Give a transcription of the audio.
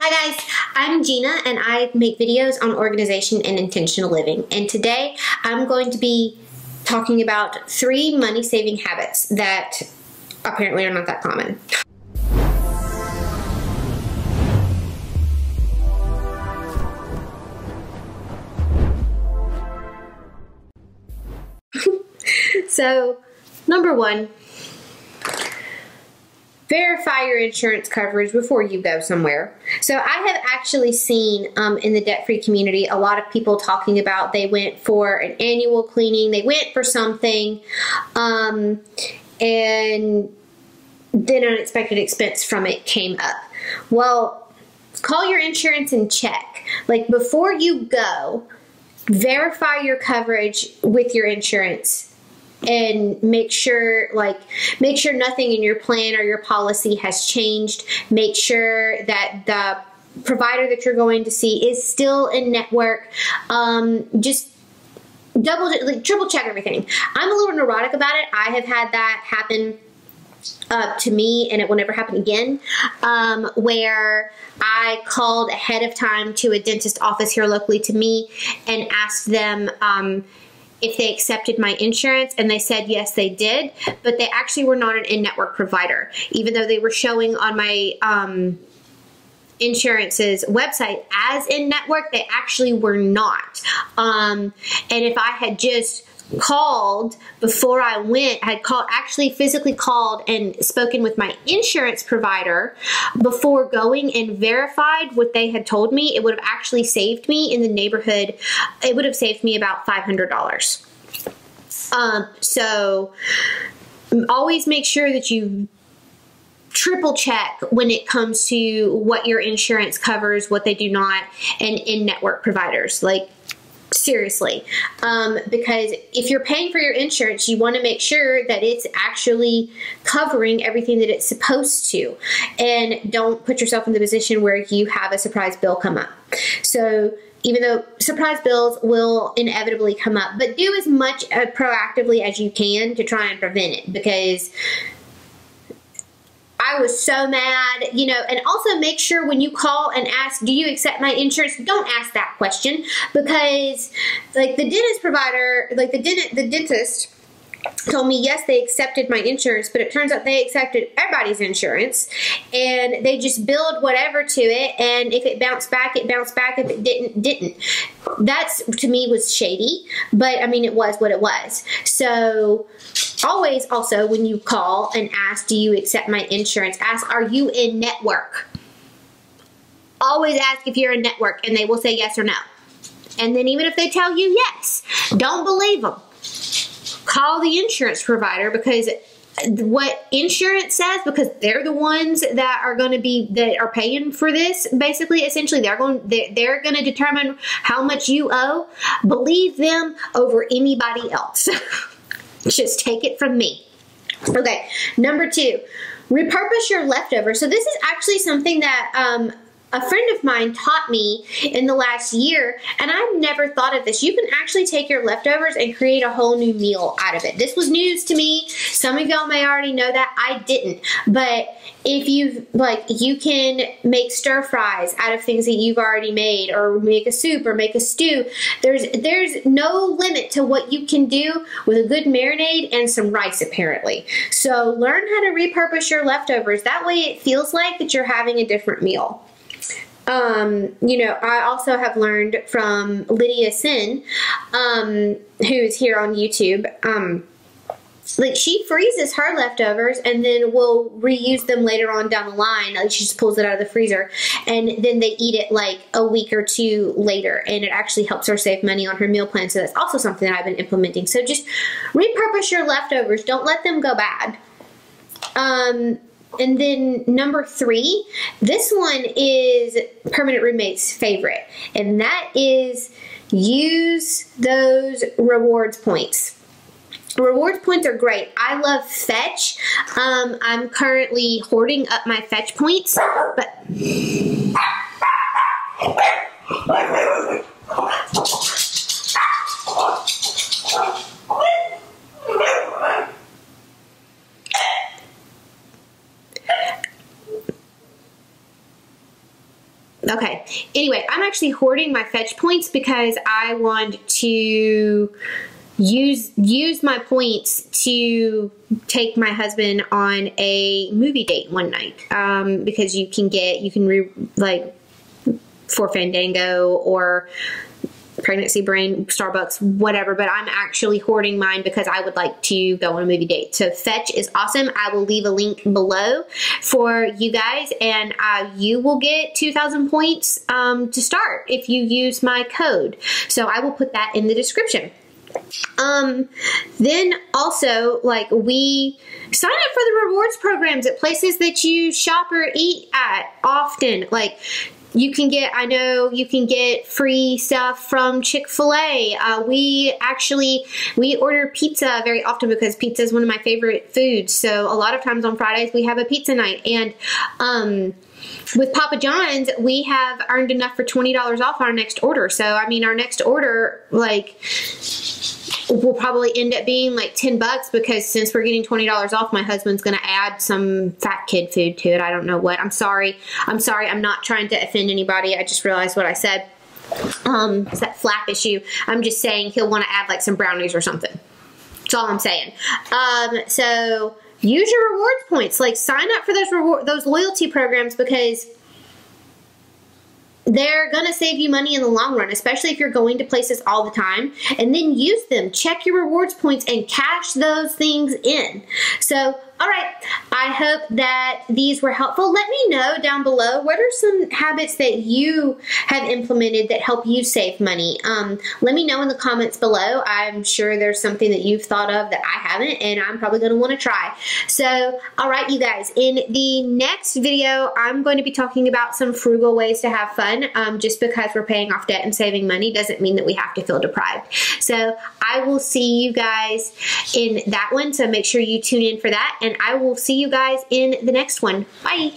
Hi guys, I'm Gina and I make videos on organization and intentional living. And today I'm going to be talking about 3 money saving habits that apparently are not that common. So, number 1. Verify your insurance coverage before you go somewhere. So I have actually seen in the debt-free community a lot of people talking about they went for an annual cleaning, they went for something, and then an unexpected expense from it came up. Well, call your insurance and check. Like, before you go, verify your coverage with your insurance. And make sure nothing in your plan or your policy has changed. Make sure that the provider that you're going to see is still in network. Just triple check everything. I'm a little neurotic about it. I have had that happen to me, and it will never happen again, where I called ahead of time to a dentist office here locally to me and asked them if they accepted my insurance, and they said yes, they did, but they actually were not an in-network provider. Even though they were showing on my insurance's website as in-network, they actually were not. And if I had just called before I went, actually physically called and spoken with my insurance provider before going and verified what they had told me, it would have actually saved me in the neighborhood. It would have saved me about $500. So always make sure that you triple check when it comes to what your insurance covers, what they do not, and in-network providers. Like, seriously, because if you're paying for your insurance, you want to make sure that it's actually covering everything that it's supposed to, and don't put yourself in the position where you have a surprise bill come up. So even though surprise bills will inevitably come up, but do as much proactively as you can to try and prevent it, because I was so mad, you know. And also make sure when you call and ask, do you accept my insurance? Don't ask that question, because like the dentist provider, like the dentist told me, yes, they accepted my insurance, but it turns out they accepted everybody's insurance, and they just billed whatever to it, and if it bounced back, it bounced back. If it didn't. That's, to me, was shady, but I mean, it was what it was. So always, also, when you call and ask, do you accept my insurance, ask, are you in network? Always ask if you're in network, and they will say yes or no. And then even if they tell you yes, don't believe them. Call the insurance provider, because what insurance says, because they're the ones that are going to be, that are paying for this, basically, essentially, they're going to determine how much you owe. Believe them over anybody else. Just take it from me. Okay, number 2, repurpose your leftovers. So this is actually something that a friend of mine taught me in the last year, and I've never thought of this. You can actually take your leftovers and create a whole new meal out of it. This was news to me. Some of y'all may already know that. I didn't. But if you can make stir fries out of things that you've already made, or make a soup, or make a stew. There's no limit to what you can do with a good marinade and some rice, apparently. So learn how to repurpose your leftovers. That way it feels like that you're having a different meal. You know, I also have learned from Lydia Sin, who's here on YouTube, like, she freezes her leftovers and then will reuse them later on down the line. Like, she just pulls it out of the freezer, and then they eat it like a week or 2 later, and it actually helps her save money on her meal plan. So that's also something that I've been implementing. So just repurpose your leftovers. Don't let them go bad. And then number 3, this one is permanent roommate's favorite, and that is use those rewards points. Rewards points are great. I love Fetch. I'm currently hoarding up my Fetch points, but Okay. Anyway, I'm actually hoarding my fetch points because I want to use my points to take my husband on a movie date one night. Because you can like for Fandango or Pregnancy Brain, Starbucks, whatever, but I'm actually hoarding mine because I would like to go on a movie date. So Fetch is awesome. I will leave a link below for you guys, and you will get 2,000 points to start if you use my code. So I will put that in the description. Then also, like, we sign up for the rewards programs at places that you shop or eat at often. Like, you can get, I know you can get free stuff from Chick-fil-A. We order pizza very often because pizza is one of my favorite foods. So a lot of times on Fridays we have a pizza night. And with Papa John's, we have earned enough for $20 off our next order. So, I mean, our next order, like, will probably end up being like $10 because since we're getting $20 off, my husband's going to add some fat kid food to it. I don't know what. I'm sorry. I'm not trying to offend anybody. I just realized what I said. It's that flap issue. I'm just saying he'll want to add like some brownies or something. That's all I'm saying. So use your rewards points. Like, sign up for those loyalty programs because they're going to save you money in the long run, especially if you're going to places all the time. And then use them. Check your rewards points and cash those things in. So, all right. I hope that these were helpful. Let me know down below, what are some habits that you have implemented that help you save money? Let me know in the comments below. I'm sure there's something that you've thought of that I haven't, and I'm probably going to want to try. So, all right, you guys, in the next video, I'm going to be talking about some frugal ways to have fun. Just because we're paying off debt and saving money doesn't mean that we have to feel deprived. So I will see you guys in that one. So make sure you tune in for that, and I will see you guys in the next one. Bye.